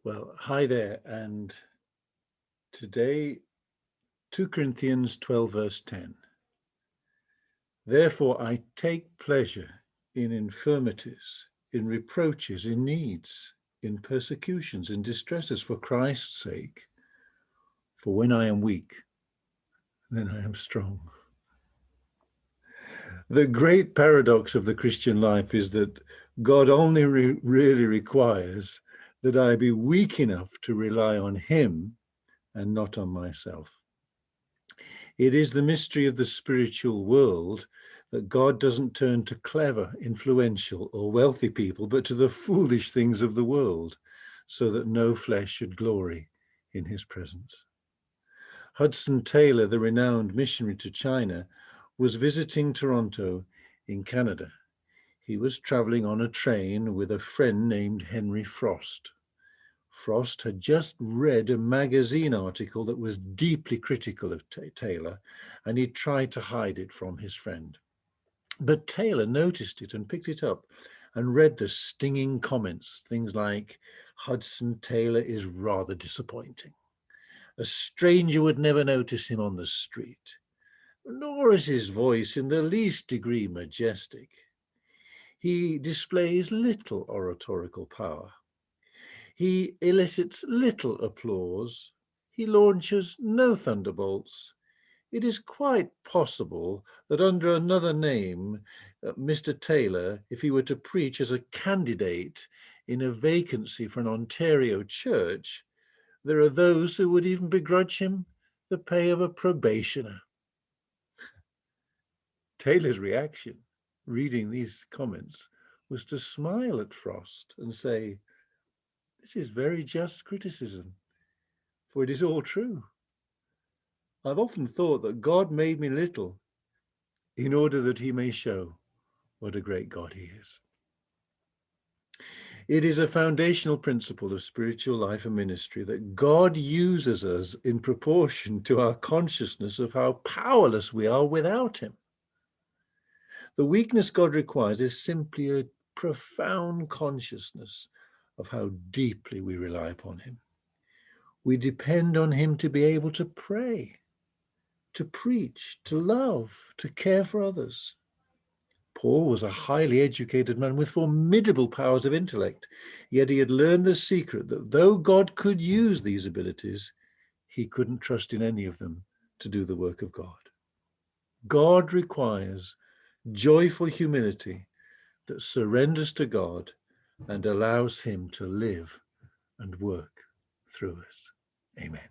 Well, hi there. And today, 2 Corinthians 12, verse 10. Therefore, I take pleasure in infirmities, in reproaches, in needs, in persecutions, in distresses for Christ's sake. For when I am weak, then I am strong. The great paradox of the Christian life is that God only really requires that I be weak enough to rely on him and not on myself. It is the mystery of the spiritual world that God doesn't turn to clever, influential, or wealthy people, but to the foolish things of the world, so that no flesh should glory in his presence. Hudson Taylor, the renowned missionary to China, was visiting Toronto in Canada. He was traveling on a train with a friend named Henry Frost. Frost had just read a magazine article that was deeply critical of Taylor, and he tried to hide it from his friend. But Taylor noticed it and picked it up and read the stinging comments, things like, Hudson Taylor is rather disappointing. A stranger would never notice him on the street, nor is his voice in the least degree majestic. He displays little oratorical power. He elicits little applause. He launches no thunderbolts. It is quite possible that under another name, Mr. Taylor, if he were to preach as a candidate in a vacancy for an Ontario church, there are those who would even begrudge him the pay of a probationer. Taylor's reaction, reading these comments, was to smile at Frost and say, "This is very just criticism, for it is all true. I've often thought that God made me little in order that he may show what a great God he is." It is a foundational principle of spiritual life and ministry that God uses us in proportion to our consciousness of how powerless we are without him. The weakness God requires is simply a profound consciousness of how deeply we rely upon him. We depend on him to be able to pray, to preach, to love, to care for others. Paul was a highly educated man with formidable powers of intellect, yet he had learned the secret that though God could use these abilities, he couldn't trust in any of them to do the work of God. God requires joyful humility that surrenders to God and allows him to live and work through us. Amen.